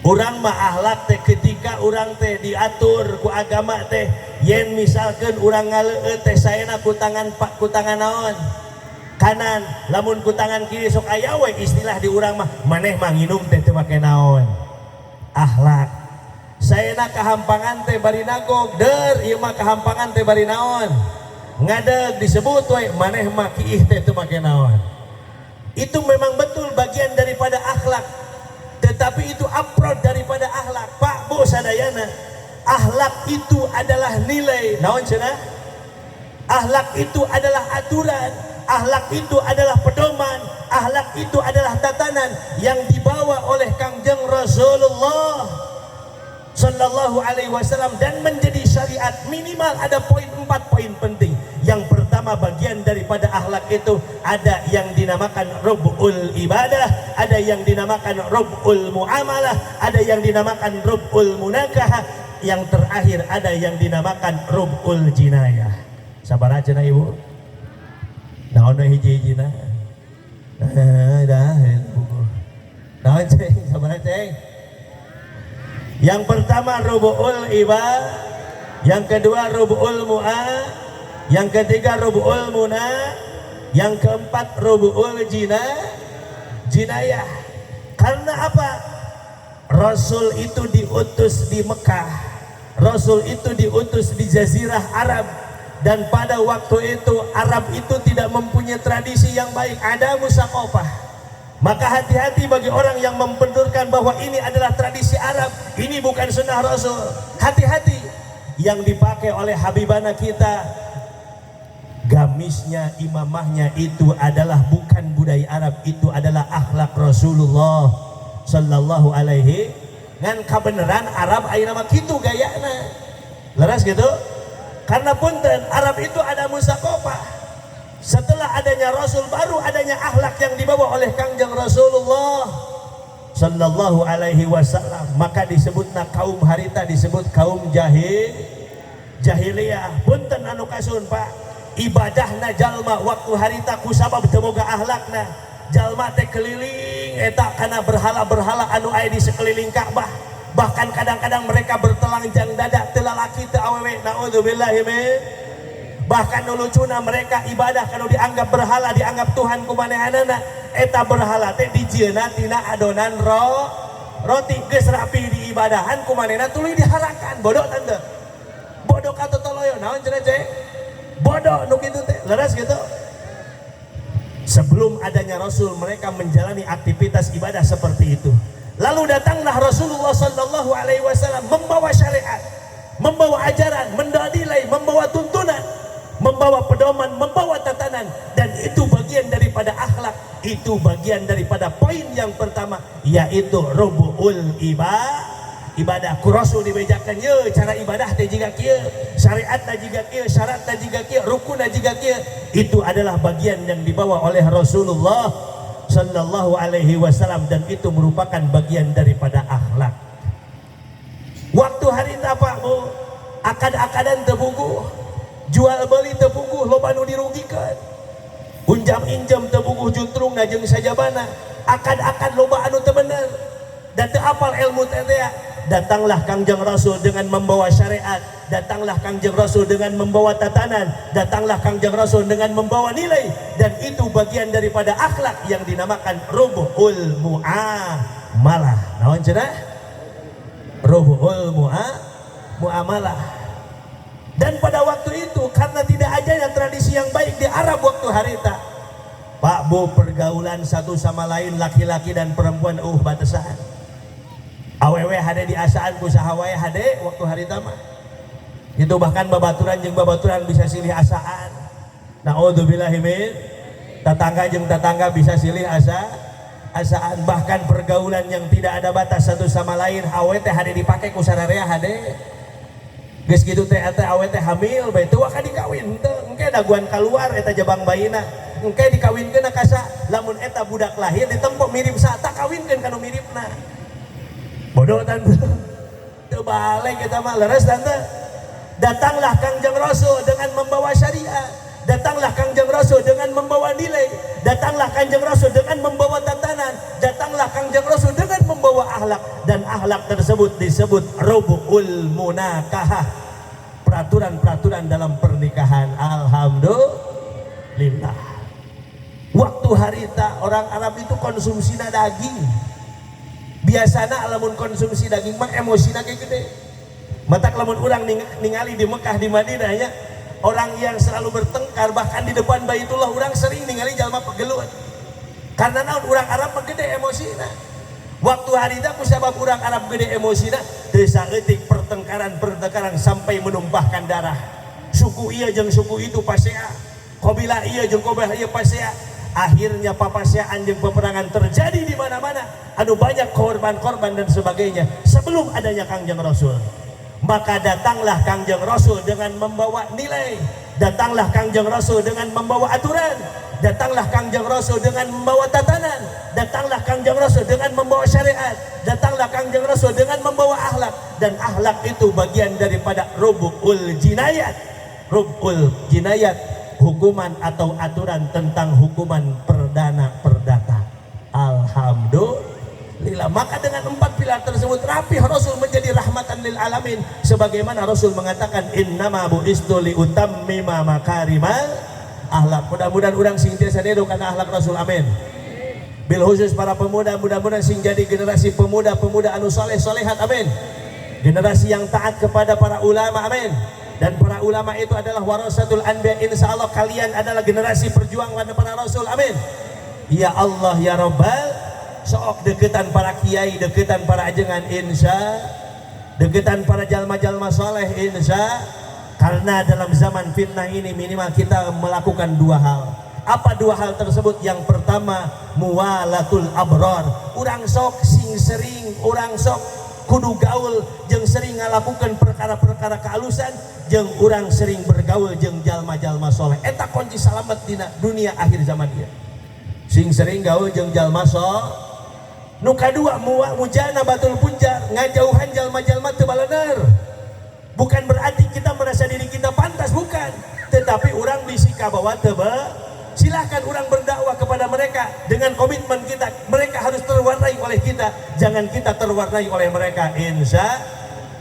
Urang mah akhlak teh ketika urang teh diatur ku agama teh, yen misalkan urang ngaleueut teh saena ku tangan naon? Kanan, lamun ku tangan kiri sok aya we istilah di urang mah maneh mah nginum teh teu make naon? Akhlak. Saena kahampangan teh bari nagog, der ieu mah kahampangan teh bari naon? Ngadeg disebut we maneh mah kiih teh teu make naon. Itu memang betul bagian daripada akhlak, tetapi itu upload daripada akhlak. Pak Bu sadayana, akhlak itu adalah nilai. Naon cenah? Akhlak itu adalah aturan, akhlak itu adalah pedoman, akhlak itu adalah tatanan yang dibawa oleh Kangjeng Rasulullah Sallallahu Alaihi Wasallam dan menjadi syariat. Minimal ada 4 poin penting. Yang pertama, bagian daripada akhlak itu ada yang dinamakan rub'ul ibadah, ada yang dinamakan rub'ul muamalah, ada yang dinamakan rub'ul munakah, yang terakhir ada yang dinamakan rub'ul jinayah. Sabar aja na ibu. Naon hiji-hijina? Naon ceng, sabar ceng. Yang pertama rub'ul ibadah, yang kedua rub'ul mu'ah, yang ketiga rub'ul muna, yang keempat rub'ul jinayah. Karena apa? Rasul itu diutus di Mekah, Rasul itu diutus di Jazirah Arab, dan pada waktu itu Arab itu tidak mempunyai tradisi yang baik, ada musaqafah. Maka hati-hati bagi orang yang membenturkan bahwa ini adalah tradisi Arab, ini bukan sunnah Rasul. Hati-hati. Yang dipakai oleh Habibana kita, gamisnya, imamahnya itu adalah bukan budaya Arab, itu adalah akhlak Rasulullah Sallallahu Alaihi. Ngan kabeneran Arab ayeuna mah kitu gayana. Leres gitu? Karena punten Arab itu ada musaqafah. Setelah adanya Rasul baru adanya akhlak yang dibawa oleh Kangjeng Rasulullah Sallallahu Alaihi Wasallam. Maka disebutna kaum harita disebut kaum jahiliyah. Punten anu kasun Pak, ibadahna jalma waktu harita kusabab teu boga akhlakna. Jalma teh keliling eta kana berhala-berhala anu aya di sekeliling Ka'bah. Bahkan kadang-kadang mereka bertelanjang dada, teu lalaki teu awewe. Naudzubillahi min. Bahkan lucuna mereka ibadah kalau dianggap berhala, dianggap Tuhan kumanehanana. Eta berhala teh dijieuna tina adonan roti geus rapi di ibadahan kumanehna tuluy diharakan. Bodoh tante. Bodoh ka totoloyo. Naon cenah cek? Bodoh nu kitu teh. Leres gitu. Sebelum adanya Rasul, mereka menjalani aktivitas ibadah seperti itu. Lalu datanglah Rasulullah Sallallahu Alaihi Wasallam membawa syariat, membawa ajaran, membawa nilai, membawa tuntunan, membawa pedoman, membawa tatanan, dan itu bagian daripada akhlak. Itu bagian daripada poin yang pertama, yaitu rub'ul ibadah. Ku Rasul dibejakan ye cara ibadah teh jiga kieu, syariat teh jiga kieu, syarat teh jiga kieu, rukun teh jiga kieu. Itu adalah bagian yang dibawa oleh Rasulullah Sallallahu Alaihi Wasallam, dan itu merupakan bagian daripada akhlak. Waktu hari apa Bu? Akad-akadan tebuguh, jual beli tebuguh, loba nu dirugikan. Unjam injam tebuguh juntrung jeung sajabana. Akad-akad loba anu teu bener. Dan teu apal ilmu teh. Datanglah Kangjeng Rasul dengan membawa syariat, datanglah Kangjeng Rasul dengan membawa tatanan, datanglah Kangjeng Rasul dengan membawa nilai, dan itu bagian daripada akhlak yang dinamakan rub'ul muamalah. Naon cenah? Rub'ul muamalah. Dan pada waktu itu karena tidak adanya tradisi yang baik di Arab waktu harita, Pak Bu, pergaulan satu sama lain laki-laki dan perempuan batasan. Awewe hade di asaan ku saha wae hade waktu harita mah. Itu bahkan babaturan jeung babaturan bisa silih asaan. Naudzubillahi min. Tetangga jeung tetangga bisa silih asaan, bahkan pergaulan yang tidak ada batas satu sama lain. Awet teh hade dipakai ku sararea hade geus kitu teh awet teh hamil bae teu ka dikawin teu engke daguan keluar eta jabang bayina engke dikawinkeun ka sa lamun eta budak lahir ditempo mirip sa tak kawinkeun kanu miripna bodoh tante teu balik eta mah leres tante. Datanglah Kangjeng Rasul dengan membawa syariat, datanglah Kangjeng Rasul dengan membawa nilai, datanglah Kangjeng Rasul dengan membawa tatanan, datanglah Kangjeng Rasul dengan membawa akhlak, dan akhlak tersebut disebut rubu'ul munakahah, peraturan-peraturan dalam pernikahan. Alhamdulillah. Waktu harita orang Arab itu konsumsinya daging, biasanya alamun konsumsi daging mah emosinya kayak gede. Matak lamun orang ningali di Mekah di Madinah ya, orang yang selalu bertengkar bahkan di depan Baitullah orang sering ningali jalma pegelut. Karena naon orang Arab gede emosina. Waktu harita kusabab orang Arab gede emosina, teu saeutik pertengkaran sampai menumpahkan darah. Suku iya jeung suku itu pasea, kabilah iya jeung kabilah ieu pasea. Akhirnya papaseaan jeung peperangan terjadi di mana-mana. Anu banyak korban-korban dan sebagainya sebelum adanya Kangjeng Rasul. Maka datanglah Kangjeng Rasul dengan membawa nilai, datanglah Kangjeng Rasul dengan membawa aturan, datanglah Kangjeng Rasul dengan membawa tatanan, datanglah Kangjeng Rasul dengan membawa syariat, datanglah Kangjeng Rasul dengan membawa akhlak, dan akhlak itu bagian daripada rubul jinayat. Rubul jinayat, hukuman atau aturan tentang hukuman perdata. Alhamdulillah. Maka dengan 4 pilar tersebut rapi Rasul menjadi rahmatan lil alamin, sebagaimana Rasul mengatakan innama bu'istu li utammima makarimal akhlak. Mudah-mudahan orang sing tiasa dedo kana akhlak Rasul, amin. Bil khusus para pemuda, mudah-mudahan sing jadi generasi pemuda-pemuda anu saleh solehat, amin. Generasi yang taat kepada para ulama, amin. Dan para ulama itu adalah warasatul anbiya, insyaallah kalian adalah generasi perjuang para Rasul, amin. Ya Allah ya Rabbal, sok deketan para kiai, deketan para ajengan insya, deketan para jalma-jalma soleh insya. Karena dalam zaman fitnah ini minimal kita melakukan 2 hal. Apa 2 hal tersebut? Yang pertama muwalatul abror, orang sok sing sering, orang sok kudu gaul jeung sering ngalakukan perkara-perkara kehalusan, jeung orang sering bergaul jeung jalma-jalma soleh. Eta kunci selamat di dunia akhir zaman dia. Sing sering gaul jeung jalma soleh. Nu kadua mujana batul punjar, ngajauhan jalma-jalma teu baleuneur. Bukan berarti kita merasa diri kita pantas, bukan. Tetapi orang bisi kabawa teu silahkan orang berdakwah kepada mereka dengan komitmen kita. Mereka harus terwarnai oleh kita, jangan kita terwarnai oleh mereka. Insya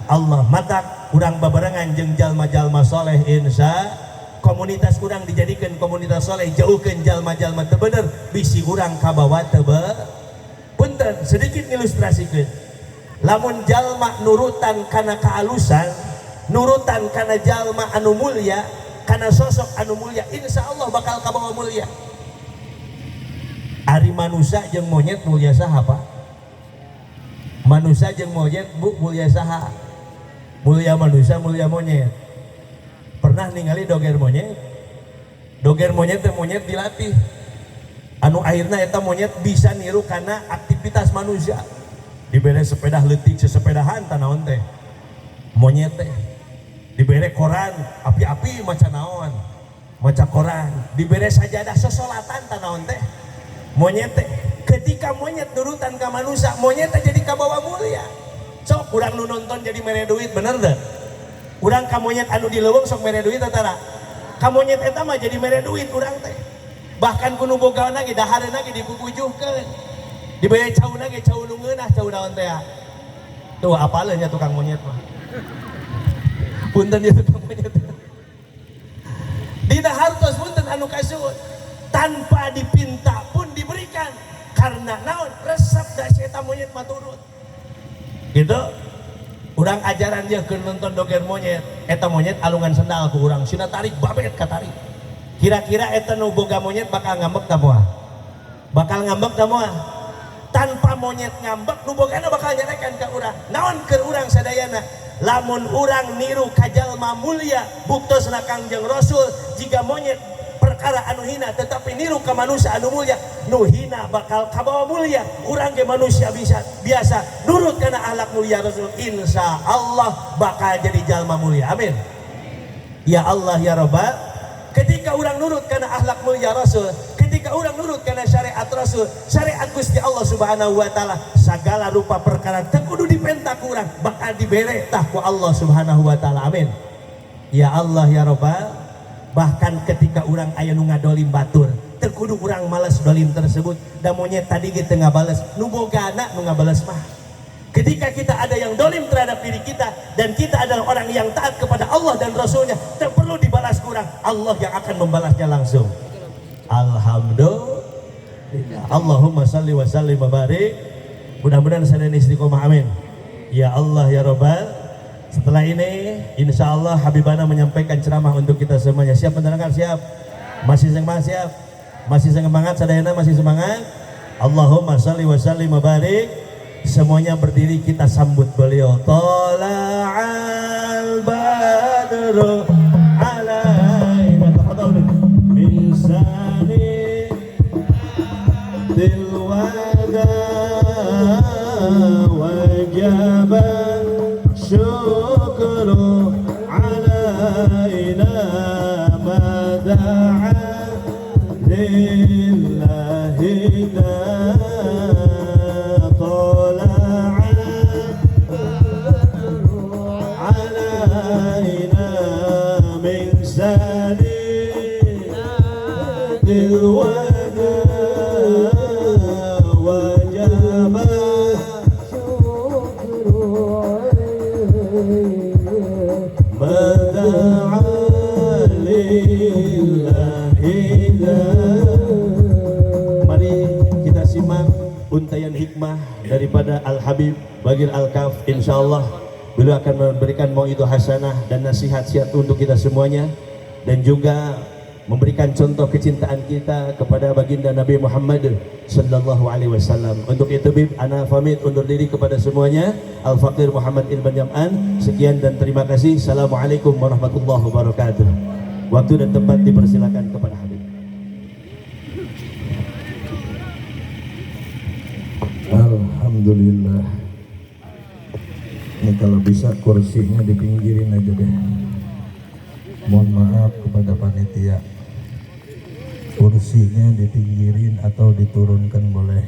Allah matak orang babarengan jeung jalma-jalma soleh. Insya komunitas orang dijadikan komunitas soleh, jauhkeun jalma-jalma teu bener, bisi orang kabawa teu punten sedikit ilustrasikeun. Lamun jalma nurutan kana kealusan, nurutan kana jalma anu mulia, kana sosok anu mulia, insya Allah bakal kabawa mulia. Ari manusia jeung monyet mulia saha Pak? Manusia jeung monyet bu mulia saha? Mulia manusia, mulia monyet. Pernah ningali doger monyet? Doger monyet teh monyet dilatih. Anu akhirnya eta monyet bisa niru karena aktivitas manusia. Dibere sepeda leutik sesepedahan tanaon teh monyet teh, dibere koran api-api maca naon maca koran, dibere sajadah sosolatan tanaon teh monyet teh. Ketika monyet nurutan ka manusia, monyet teh jadi kabawa mulia. Sok urang nu nonton jadi mere duit, bener deh. Urang ka monyet anu di leuweung sok mere duit atara ka monyet eta mah jadi mere duit urang teh. Bahkan kuno bogawan lagi dahareun lagi dipupujuhkeun, dibere cauna ge cau nu ngeunah, cau daon teh. Tuh apaleun nya tukang monyet mah. Punten ieu tukang monyet. Dina hartos punten anu kasuhun tanpa dipinta pun diberikan, karena naon resep da eta monyet mah turut. Gitu. Urang ajaran dia keur nonton doger monyet, eta monyet alungan sendal ku urang, sina tarik babet ka tarik. Kira-kira eta nu boga monyet bakal ngambek tah moal? Bakal ngambek tah moal? Tanpa monyet ngambek, nu bogana bakal nyarekan ka urang. Naon keur urang sadayana? Lamun urang niru ka jalma mulia, buktosna Kangjeng Rasul, jika monyet perkara anu hina, tetapi niru ka manusia anu mulia, nu hina bakal kabawa mulia. Urang ge manusia biasa nurut kana akhlak mulia Rasul, insya Allah bakal jadi jalma mulia. Amin. Ya Allah ya Rabbal, ketika orang nurut karena akhlak mulia Rasul, ketika orang nurut karena syariat Rasul, syariat Gusti Allah Subhanahu wa taala, segala rupa perkara teu kudu dipentak urang, bakal dibere tah ku Allah Subhanahu wa taala. Amin. Ya Allah ya Rabbal, bahkan ketika orang aya nu ngadolim batur, teu kudu urang males dolim tersebut, da monyet tadi ge teu ngabales, nu bogana nu ngabales mah. Ketika kita ada yang dolim terhadap diri kita dan kita adalah orang yang taat kepada Allah dan Rasulnya, tak perlu dibalas kurang, Allah yang akan membalasnya langsung. Alhamdulillah. Allahumma salli wa sallim wa barik. Mudah-mudahan saya istiqomah. Amin. Ya Allah ya Rabbal. Setelah ini insya Allah Habibana menyampaikan ceramah untuk kita semuanya. Siap mendengarkan? Siap? Masih semangat? Siap? Masih semangat? Sadayana masih semangat? Allahumma salli wa sallim wa barik. Semuanya berdiri, kita sambut beliau. Tola'al badru alaina, tafadhal min sani tilwada wajaba syukru alaina mada'a lillahi untayan hikmah daripada Al-Habib Bagir Al-Kaf. Insyaallah beliau akan memberikan mauidhah hasanah dan nasihat-nasihat untuk kita semuanya, dan juga memberikan contoh kecintaan kita kepada baginda Nabi Muhammad sallallahu alaihi wasallam. Untuk itu Bib, ana pamit undur diri kepada semuanya. Al-Faqir Muhammad Ilban Jam'an, sekian dan terima kasih. Assalamualaikum warahmatullahi wabarakatuh. Waktu dan tempat dipersilakan kepada Habib. Alhamdulillah. Ini kalau bisa kursinya dipinggirin aja deh. Mohon maaf kepada panitia, kursinya dipinggirin atau diturunkan boleh.